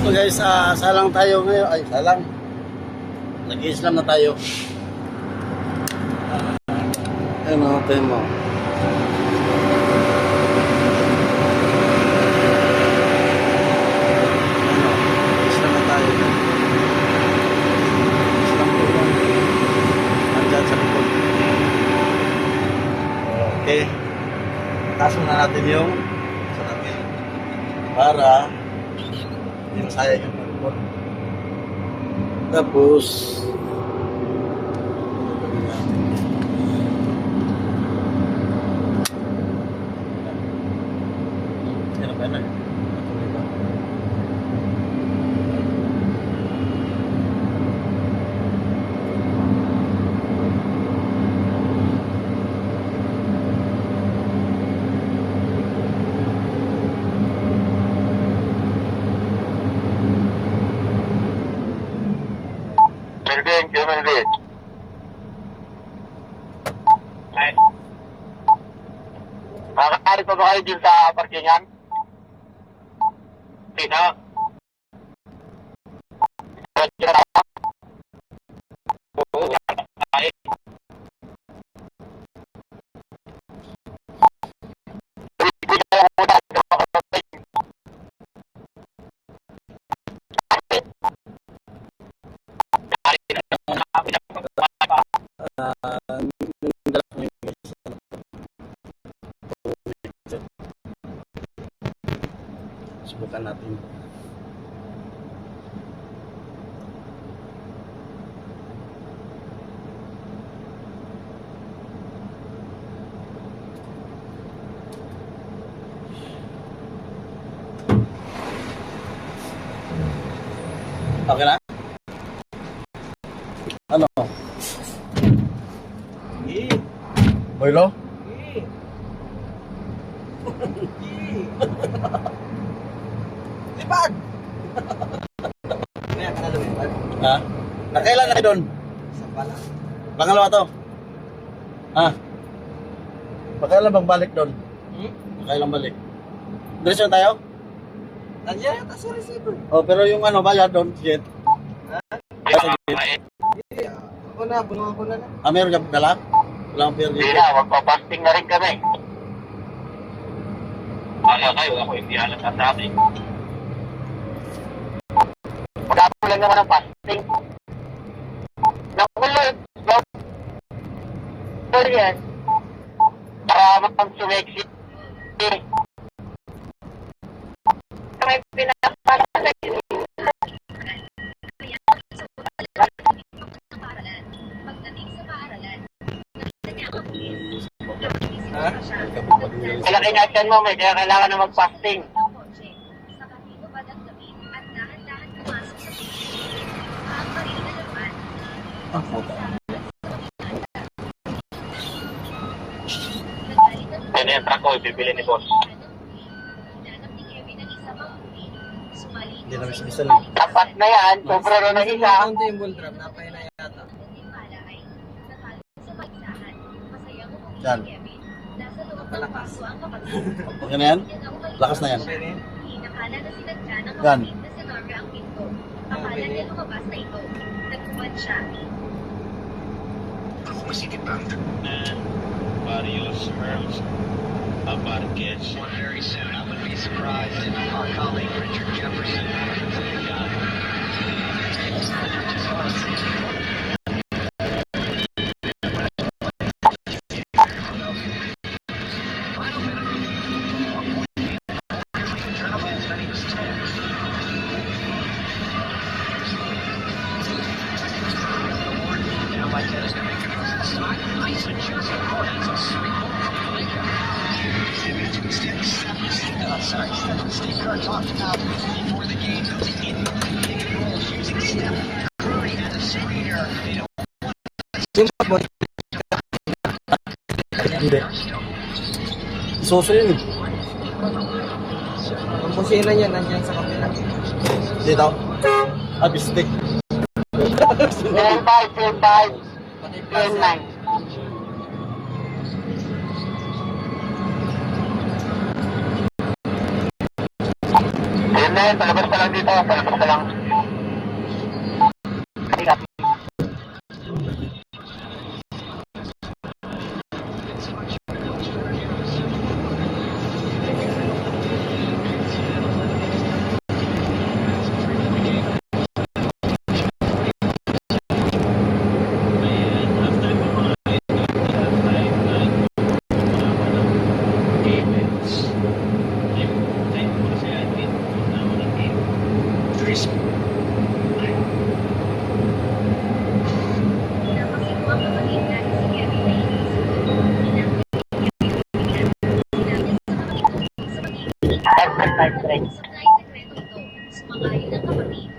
So guys, salang tayo ngayon. Ay, salang. Nag-i-Islam na tayo. Ayun mga tayo mo. Islam na tayo. Islam po lang. Andyan sa likod. Okay. Taas na natin yung salamin. Para hindi masaya yung pagpon. Tapos yan ang pena. Melvin. Ay. Makakari pa ba kayo dun sa parkingan? Sino? Oo. Ay. Subukan natin. Okay na? Ano? Boylo? Lipad! Kaya ka na lumipad? Ha? Nakailan na kayo doon? Isa pala. Pangalawa to? Ha? Pakailan bang balik doon? Pakailan balik? Diretso na tayo? Nandiyan yata sa receiver. Oh, pero yung ano, bayad doon, jet. Ha? Hindi. Ako na, bunuhan ko na lang. Meron ka dala? Wala kang pera Hindi dito. na, magpapasting na rin kami. Kaya kayo, ako hindi alam sa akin. Magkakapo lang naman ang fasting. Nakulot. Sorry yan. Para mag-sumeksi. May pinapala sa iyo. Ha? Kaya kinachan mo, may kaya kailangan na mag-fasting. Ah, puta. Yan yung truck ko, ibibili ni boss. Hindi namin isa lang. Tapat na yan, sobra na ng isa. Konti yung bull drum, napahina yata. Yan. Palakas. Okay na yan? Lakas na yan. Pwede? Yan. Akala niya lumabas na ito. Nagkumad siya. Varios Earls Abarquez. Very soon, I wouldn't be surprised if our colleague Richard Jefferson sorry, Steve Kerr talked about before the game the individual roles using Steph Curry as a screener. Hindi. Soso yun eh. Ang busina niya, nandiyan sa kapila. Dito? Ah, bistik. 10-5, 10-5, 10-9. Hindi, palabas ka lang dito. Palabas ka lang. Halika. Pinapasok ang kapatid dahil si Kevin na inisip ko. Five friends. Sumakayin ng kapatid.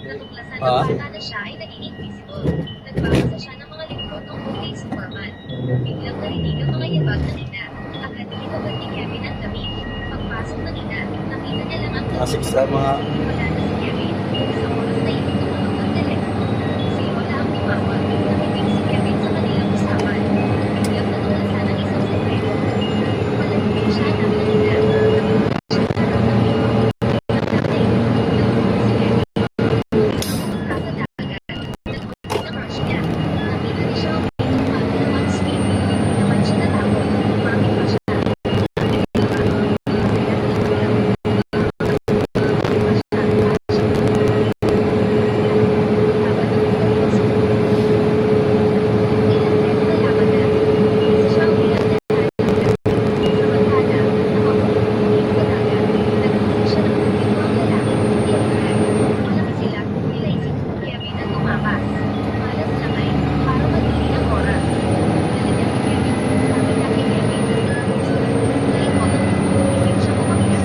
Natuklasan ng Ah? bata na siya ay naging invisible. Nagbabasa siya ng mga libro tungkol kay Superman. Biglang narinig ang mga yabag na ina. Agad hinubad ni Kevin ang damit. Pagpasok ng ina, nakita niya lang ang Asik sa mga... wala na si Kevin. Sa oras na ito tumawag ng telepono. Si Lola ang tumawag. Nakibig si Kevin sa kanilang usapan. Biglang natuklasan ang isang sekreto. Palagpig siya ng ina.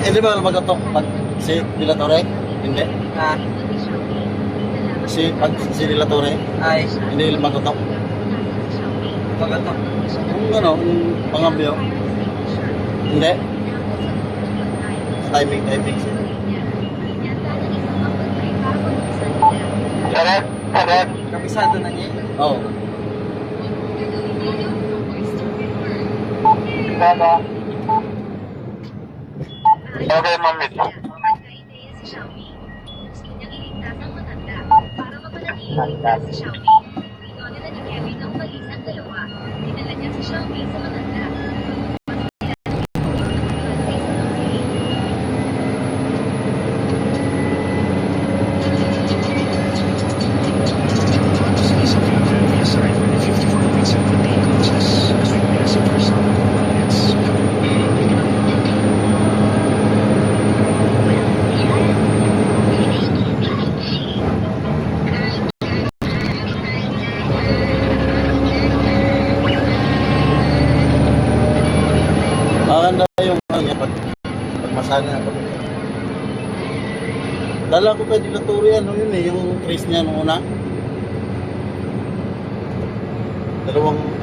Hindi ba magatok pag si De La Torre? Hindi. Ah, Si De La Torre? ay, Hindi magatok. pagatok. Yung ano, yung pangambyo. Hindi. Timing siya. Correct. Correct. Kabisado na niya. Oo. Baba. Okay, ma'am. Nagka-ideya si Xiaomi. Gusto niyang iligtas ang matanda para mapanatiling ligtas si Xiaomi. Pinodala ni Kevin ang walis ang dalawa. Dinala niya si Xiaomi sa matanda. Maganda yung ano niya pag masana ako. Dala ko kay De La Torre ano yun eh, yung race niya nung una.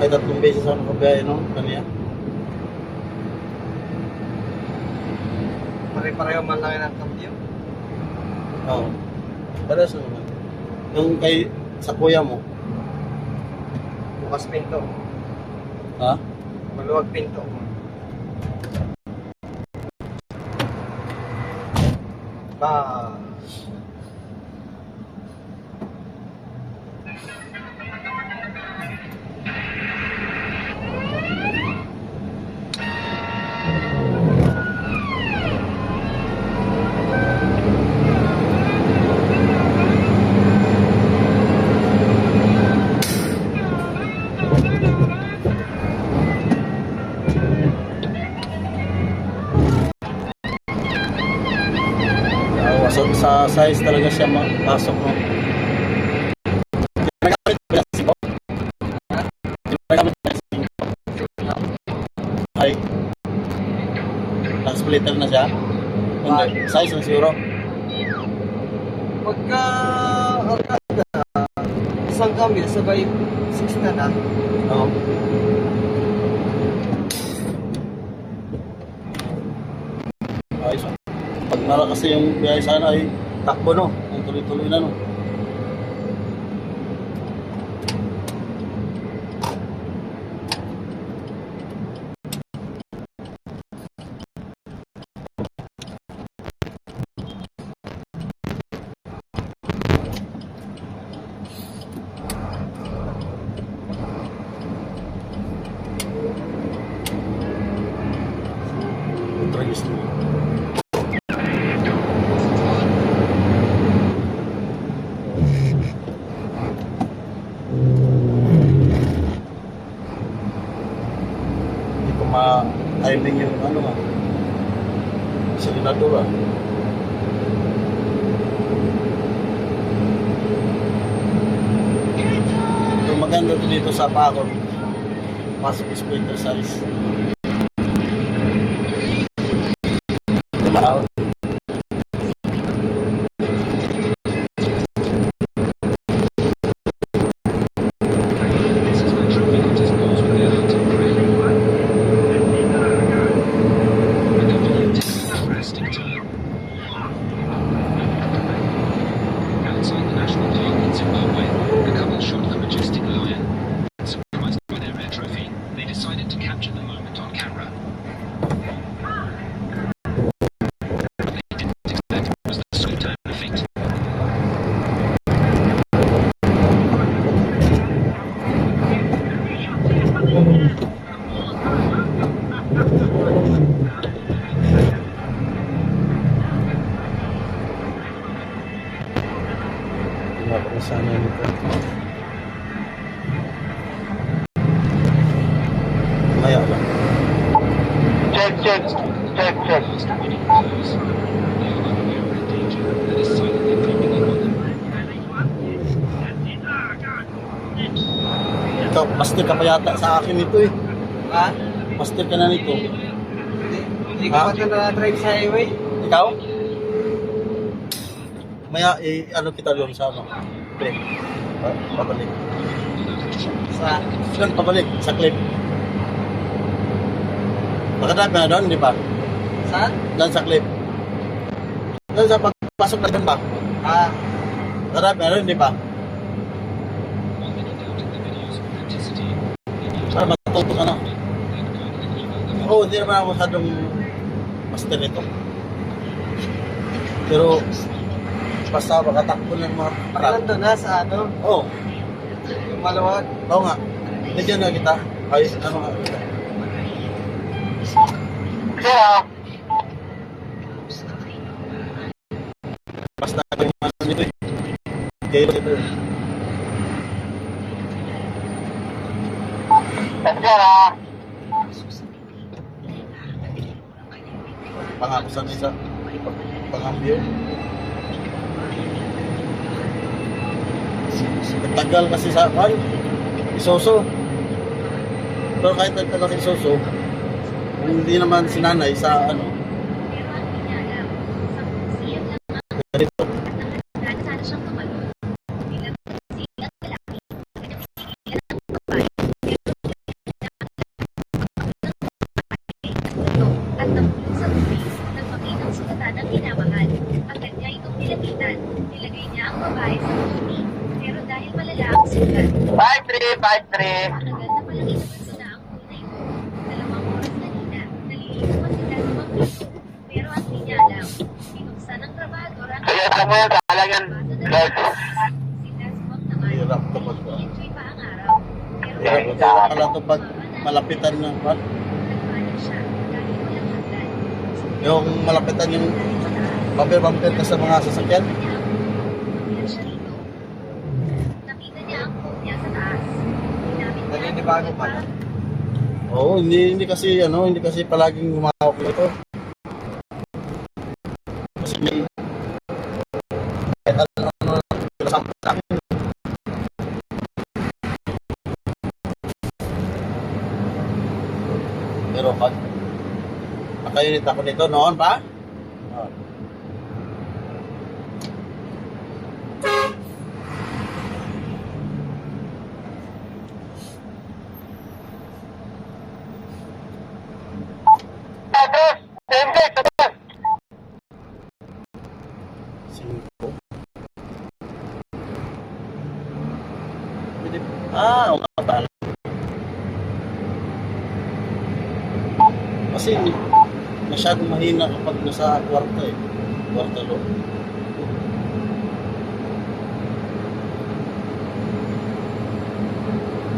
Tatlong beses ako nakabiyahe no, kaniya. Pare-pareho man lang ng kampiyo. Oo. Paras naman. Yung kay sa kuya mo. Bukas pinto. Ha? Maluwag pinto. Ba. So, sa size talaga siya mapasok no. Ginagamit ba yan si Bob? Ginagamit ba yan si Bob? Ay. Splitter na siya? Hindi. Size lang siguro. Pagka isang cambio, sabay 6 na na. Oo. Ayos. Pag malakas yung biyahe sana ay takbo no. Ang tuloy-tuloy na no. Ito maganda to dito sa Pacon. Pasok is po exercise. Diba? This is where trophy hunters goes when they're hunting prey. And the view takes a drastic turn. Outside the national park in Zimbabwe, a couple shot the majestic lion. Surprised by their rare trophy, they decided to capture the moment on camera. What they didn't expect was the swift turn of fate. Diba kung saan yan ito? Maya lang. Check. Past winning close, they are unaware of the danger that is silently creeping up on them. Ito, master ka pa yata sa akin ito eh. Ha? Master ka na nito. Hindi ko pa ito na-drive sa highway. Ikaw? Maya, ano kita doon sa ano? Clip. Pabalik. Sa... Doon, pabalik. Sa clip. Nakadrive ka na doon, di ba? Saan? Doon sa clip. Doon sa pagpasok na doon ba? Ah, Nakadrive ka na doon, di ba? While many doubted the video's authenticity, Para matuto ka na. then got an email Oo, hindi naman ako masyadong master nito. Pero, basta makatakbo ng mga parang. nandun na sa ano, Oo, yung maluwag. oo nga. Bigyan na kita. Ay, ano nga. Kaya, Basta yung ano nito eh. Kaya ito. kaya, Pangakusan isa. Pangambyo. Nagtagal kasi sa kan. Isoso. Pero kahit nagtagal sa isoso, hindi naman sinanay sa ano. Pero ang pinyalam, sa siya lang Ganito. ang sana siyang tumalon. Bilang siya lalaki, pinagsigilan ang babae, at nahulog sa tubig, nagpakitang sugatan ang minamahal. Agad niya itong nilapitan, nilagay niya ang babae sa tubig. Pero dahil malala ang sugat, 5-3. matagal na palang inabando na ang pool na ito. 2 oras kanina, naliligo pa sila sa pangpito. Pero ang di niya alam, binuksan ng trabador ang Kaya alam mo yan, talagang, si Desmond naman, Hirap kapag enjoy pa ang araw. Pero hirap pala ito pag malapitan ng kan. nagpanik siya dahil walang hagdan. Yung malapitan yung bumper ka sa mga sasakyan. Yan siya rito. Nakita niya ang phone niya sa taas. Ginamit niya Naninibago ang pala. Oo, hindi kasi palaging humawak nito. Kasi may kahit ano pinasampa sa akin. Pero pag nakainit ako nito noon pa. Oh. Cinco. Oo nga pala. Kasi masyadong mahina kapag nasa kwarto eh. Kwarto loob.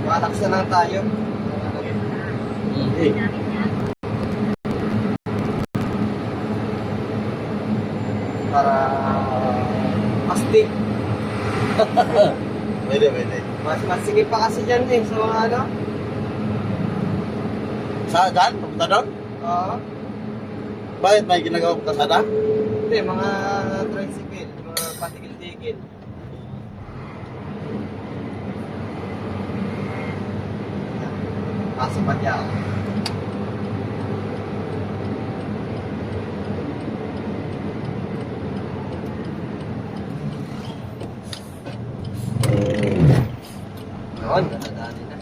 Relax na lang tayo. Eh, Ginamit niya ang Para... Mastik. pwede. Mas sige pa kasi dyan eh, sa mga ano. Sa dyan? Pupunta doon? Oo. Bakit may ginagawa ko kasada? Hindi, mga tricycle, mga patigil-tigil. Kaso pa niya. Noon, nadaanin na.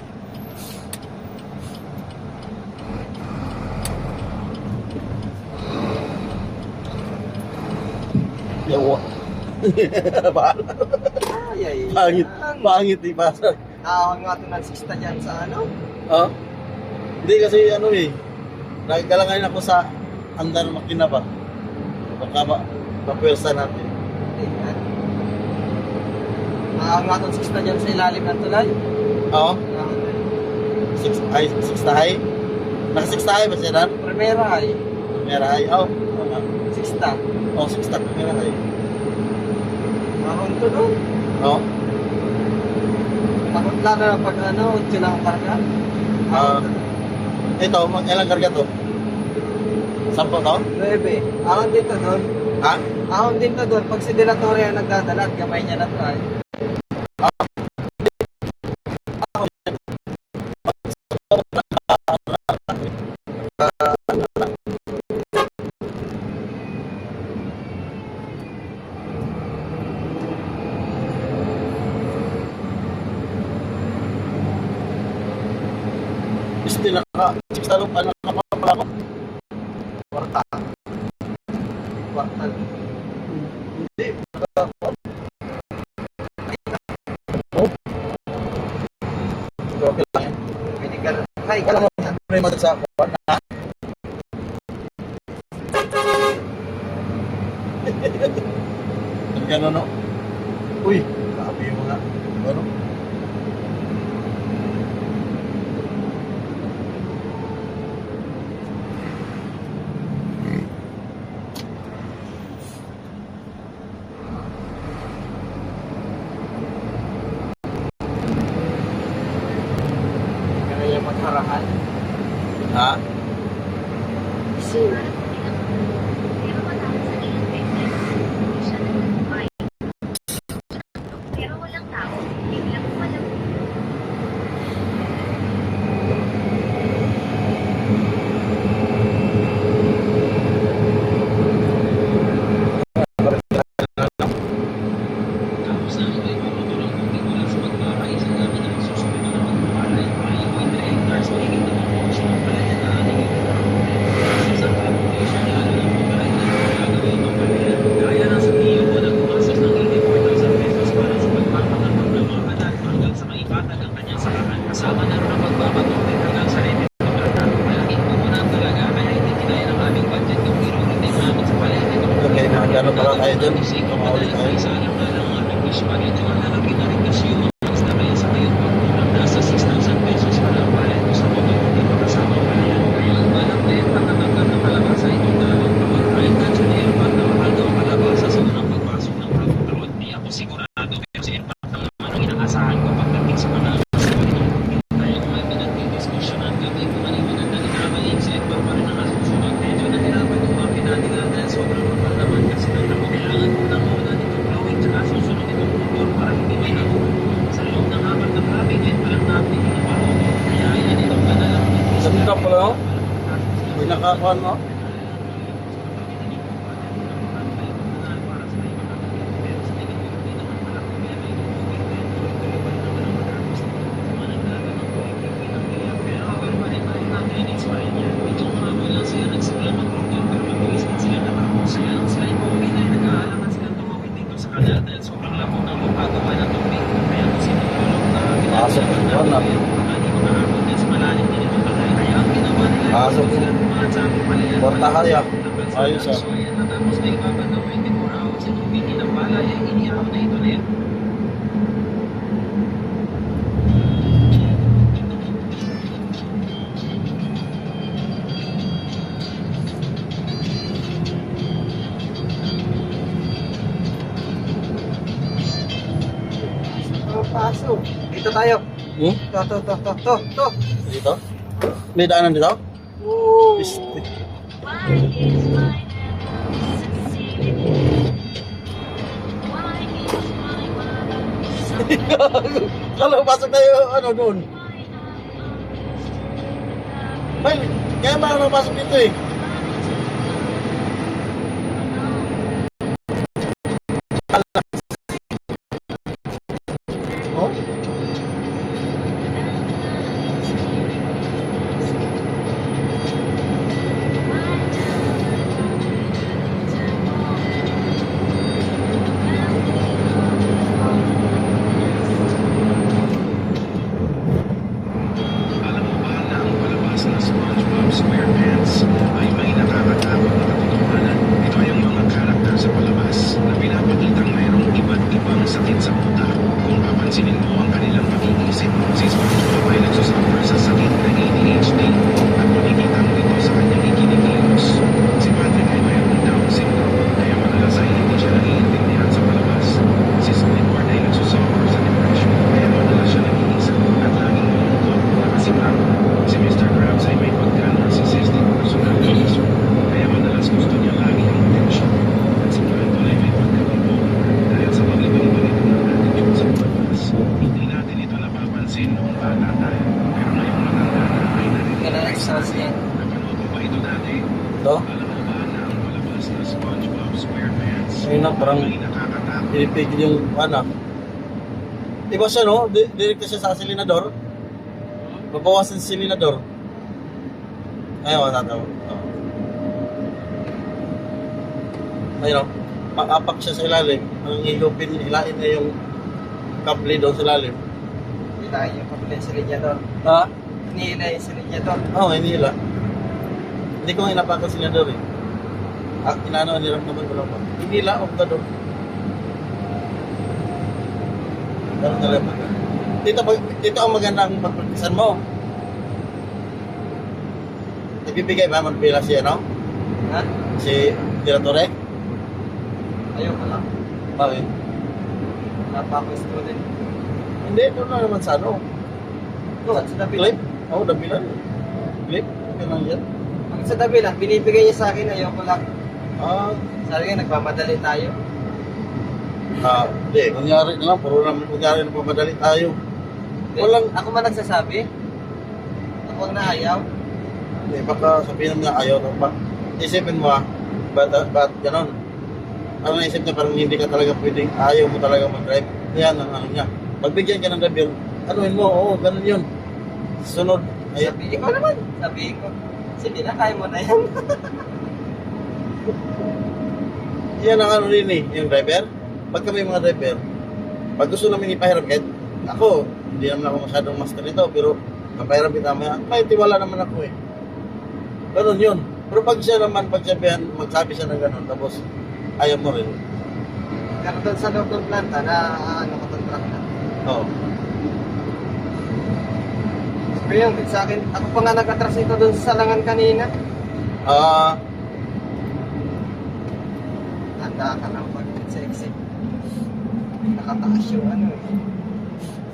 Yawa. Ay, ay. Pangit. Pangit, di ba? Nakakawag nga ito ng 6 dyan sa ano? Ha? Hindi kasi ano eh. Nagkalangayin ako sa andar ng makina ba? Baka mapwersa natin. Hindi yan. Nakakawag nga itong 6 dyan sa ilalim ng tulay. Oo. 6 na high? Naka 6 na high ba siya dan? Primera ay. Meron high. Oo. 6 Oh, 6 na meron high. Nakakawag ito doon. Oo. Takot lang na pag ano, 8 lang ang karga. Ito, ilang karga to? 10 to? 9. Ahon din to doon. Ha? Ahon din to doon. Pag si Dilatore ang nagdadala at kamay niya na to ay. Still naka 6 na lupa na nakapapala ko. Kwarta. Kwartal. Hindi. Okay lang yan. Binigyan. Ay, Alam mo, may mata sa ako. Ha? Ang gano'n, no? Uy, grabe yung mga, ano? kaya magharahan. Ha? Sira. Pero matapos sa ilang beses, hindi siya nagtagumpay. Pero walang tao, biglang walang Tapos na ito ay matutulong kung mula sa pagkakaisa namin ng susunod na magpapalay ay 20 hectares magiging ng portion ng palayan na ating ito. Sa population lalo ng pagkain na gagawin ng palayan. Gaya ng sa PO na gumastos ng 84,000 pesos para sa pagpapatakot ng mga anak hanggang sa maipatag ang kanyang sakahan. Kasama na rin ang pagbabatong hanggang sa rete. Malaking pupunan talaga kaya hindi kinaya ng aming budget yung iruritin namin sa palayan ito. Okay, mga gano'n pala tayo dun. Kumahuli tayo. Isa lang na lang ang aming fish budget. Yung nalalaki na rin kasi yung mga isda kaya sa ngayon pagkulang nasa 6,000 pesos pa lang pala ito sa motor hindi pa kasama pala yan. Kaya ang balak na yan pagkatanggal ng kalabasa itong dalawang kapag kahit na siya na airpot na mahal daw ang kalabasa sa unang pagpasok ng produktron. Di ako sigurado pero si airpot lang naman ang inaasahan ko pagdating sa kalabasa ko ito. Kaya kung may pinagdidiskusyonan kami kung ano yung maganda nagkamaling si airpot pa rin ang nasusunod. Medyo nahirapan yung mga pinanila dahil sobrang kapal naman kasi nagtamo. Kailangan ko lang muna nitong blowing tsaka susunod itong motor para hindi may nahulog. Sa loob ng 4 na grabe, ngayon pa lang natin ginawa ko. Kaya yan itong kanalang Sabi ka pala, no? May nakakuha, no? Pasok yung buwan na. Pasok yung kwarta kaya. Ayos ah. Tapos na ibabad ng 24 hours itong bini ng balay ay iniyaw na ito na yan. Pasok. Dito tayo. Hmm? To. Dito? May daanan dito? Woo! Piste. Why is my name succeeding? Kala pasok tayo, ano, doon. Ay, kaya ba napasok dito eh? Oh? Alam mo ba na ang palabas na SpongeBob SquarePants ay may nakakatakot na katotohanan? Ito ay ang mga karakter sa palabas na pinapakitang mayroong iba't ibang sakit sa utak. Kung papansinin mo ang kanilang pag-iisip, si SpongeBob ay nagsusuffer sa sakit na ADHD at makikita mo ito sa kanyang ikinikilos. Si Patrick ay mayroong Down syndrome kaya madalas ay hindi siya naiintindihan sa palabas. Si Squidward ay nagsusuffer sa depression kaya madalas siya nag-iisa at laging malungkot na kasibrang. Si Mr. Krabs ay may pagka-narcissistic personality disorder kaya madalas gusto niya lagi ang attention. At si Plankton ay may pagka-bipolar dahil sa pag-ibang-iba nito ng attitude sa palabas. Hindi natin ito napapansin noong bata tayo pero ngayong matanda na ay narinig. Napanood mo ba ito dati? Ito? Alam mo ba na ang palabas na SpongeBob SquarePants Ayun na, parang ay nakakatakot? pinipigil yung, ano. Diba siya, no? Direkta siya sa silinador. Babawasan sa silinador. Ayaw, matatawa. Ayun, no? Pag-apak siya sa ilalim. Ang hilupin, hilain na yung kable doon sa ilalim. Kita yung kapatid sa linya doon. Ha? Hinihila yung sa linya doon. Oo, hindi nila. Hindi ko inapakan sa silinador eh. Inaano, niram naman ko lang pa. Hindi nila, off ka doon. Ganun na lang. Dito ang magandang pagpagkisan mo. Nagbibigay ba magpila siya, no? Ha? Si Diratore? Ayoko lang. Bakit? Napa ako student. Hindi, ito na naman sa ano. Doon, sa tabi Clip? lang. Oo, dabilan. Clip? Okay lang yan. Pag sa tabi lang, binibigay niya sa akin, ayoko lang. Ah, Sabi nga, nagmamadali tayo. hindi. Kunyari na lang. Puro naman kunyari na pamadali tayo. Walang, Ako man nagsasabi. Ako ang naayaw. hindi, baka sabihin naman na ayaw. Isipin mo ba't ganon? Ano naisip niya, parang hindi ka talaga pwedeng, ayaw mo talaga mag-drive. Kaya ang ano niya. Pagbigyan ka ng driver, anuhin mo, oo, ganun yun. Sunod. Ayaw. Sabi, ikaw naman. Sabi ko, sige na, kaya mo na yan. Yan ang ano rin eh, yung driver. Pag kami mga driver, pag gusto namin ipahiram kahit ako, hindi naman ako masyadong master nito, pero kapahiram kita, may tiwala naman ako eh. Ganun yun. Pero pag siya naman, pagsabihan, magsabi siya ng ganun, tapos ayaw mo rin. Pero doon sa loob ng planta na ano ko doon truck na. Oo. Sabi yun, sa akin, ako pa nga nag-atras nito doon sa salangan kanina. Handa ka ng pag-sexy. Nakataas yung ano eh.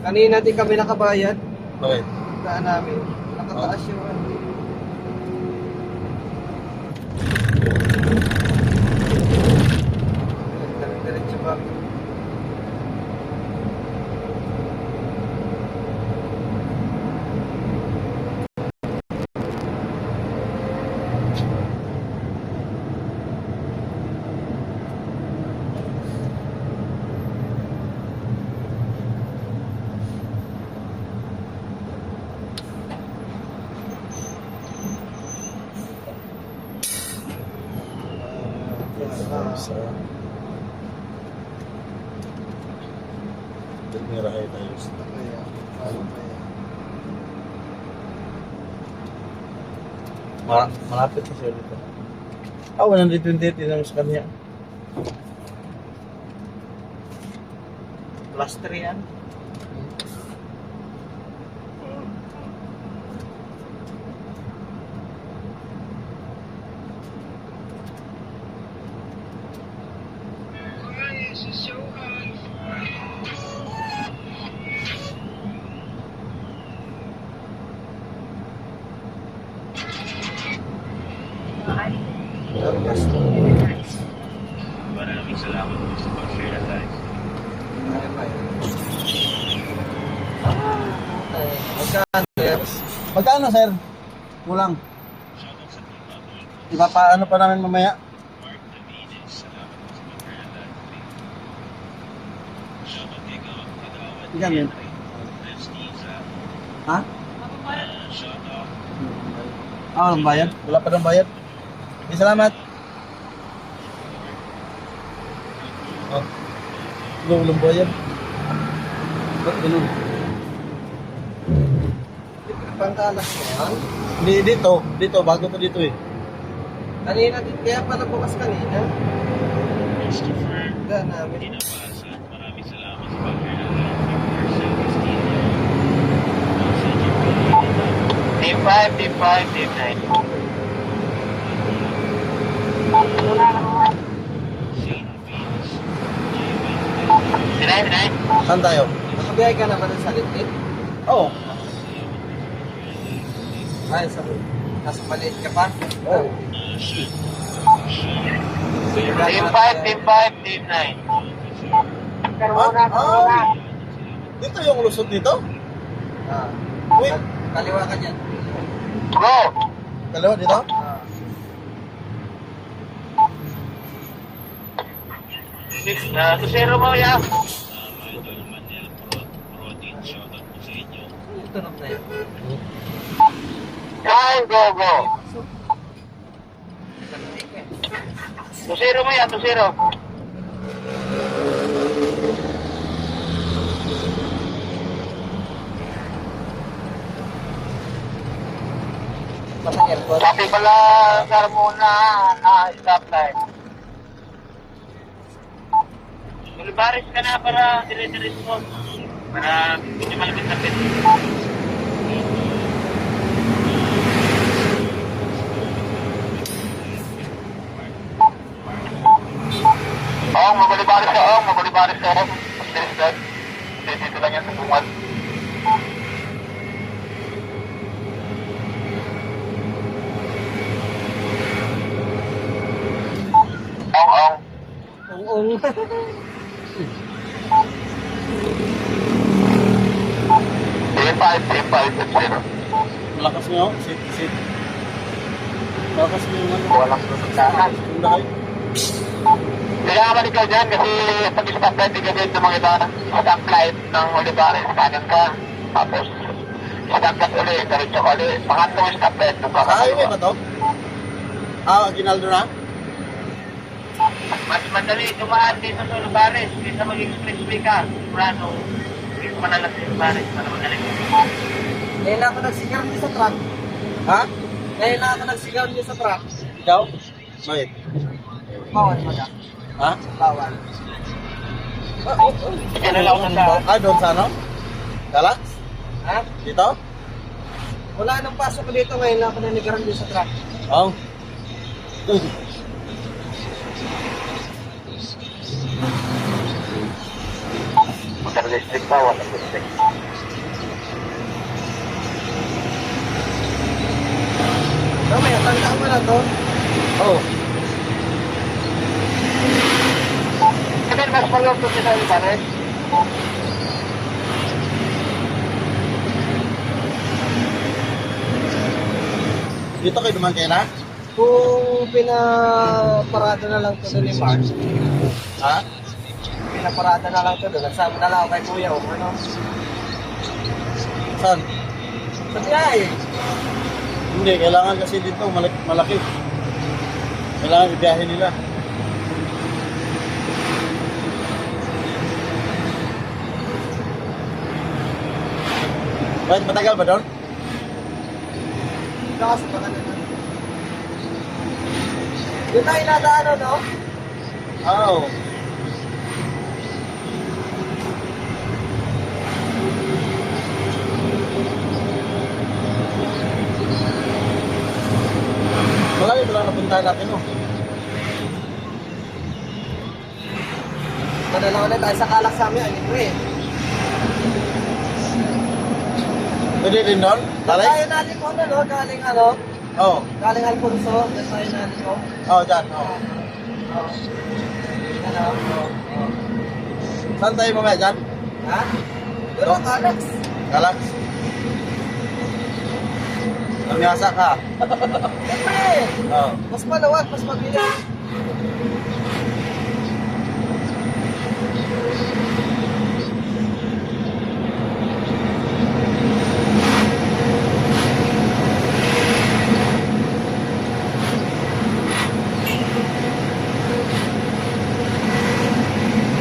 Kanina di kami nakabayad. Okay. Daan namin. Nakataas yung ano. Diretso ba? Sa Nirahay tayo. Malapit na siya dito. 128 lang sa kanya. Plus 3 yan. Maraming salamat po sa pag-share na tayo. Ano ba yun? Ay, magkano, sir? Magkano, sir? Kulang. Ipapaano pa namin mamaya? Ikan yun. Ha? Ah, walang bayad? Wala pa ng bayad? Okay, salamat. Oh. Walang bayad. Ba't ganun? Pangkalas yan. Hindi, dito, bago to dito eh. Kanina din, kaya pala bukas kanina. Ganda namin. Team 5, Team 5, Team 9. Sinay. Saan tayo? Nakabiyay ka na ba ng salitin? Oo. Ay, nasa maliit ka pa? Oo. Team 5, Team 5, Team 9. Dito yung lusot dito? Ah, Uy, kaliwa ka dyan. Go! kaliwa dito? Ah, Tusero mo, ya. yung tunog na yan. Go. Tusero mo, ya. Tusero. Sa airport. Sabi pala sa muna stoplight. Olivares ka na para dire-diretso mo. Para hindi malapit-lapit. Mag-Olivares ka. Mas dito lang yan sa bungal. Ong. Ung-ung. Team 5, 0. Malakas nyo. Sit. Malakas nyo yung ano. Walang susundahan. Tunda kayo. Kailangan ikaw dyan kasi pag stoplight, hindi ka dito mga iba stoplight ng Olivares, kanan ka. Tapos, stoplight ulit, diretso ka ulit. Pangatlong stoplight, nung Sa highway ba kakaliwa. to? Ah, Ginaldo na? Mas madali dumaan dito sa Olivares kaysa mag-expressway ka. Sigurado, hindi ko manalas sa Olivares para madali. Ngayon na ako nagsigaw niyo sa truck. Ha? Ngayon na ako nagsigaw niyo sa truck. Ikaw? Bakit? Bawal mo na. Ha? Bawal. Diyan na lang ako sa... Ah, doon sa ano? Galax? Ha? Dito? Wala nang pasok ko dito. Ngayon na ako nanigaran niyo sa truck. Oo. Motor district pa, walang district. Mamaya, tandaan mo na to. Oo. Kasi mas malungkot sa Olivares. Dito kayo duman kayo na? Kung pinaparada na lang to doon ni Mars, Ha? pinaparada na lang to doon, nagsama na lang ako kay Kuya o ano. Saan? Sa biyahe. Hindi, kailangan kasi dito malaki. Kailangan ibiyahin nila. Bakit matagal ba doon? Lakas pa ka na. Doon tayo nadaan, no? Oo. Malayo ba lang napuntahan natin, no? Madala ulit tayo sa kalak sa amin, anyway. Pwede din doon? Tayo Talay? natin ko no? Galing ano? Oo. Galing Alfonso, doon tayo natin ko. Oo, dyan. Oo. Ano? Saan tayo mamaya dyan? Ha? Doon, Alex. Galax? Namiyasa ka. Siyempre, Oh. mas malawak, mas mabilis.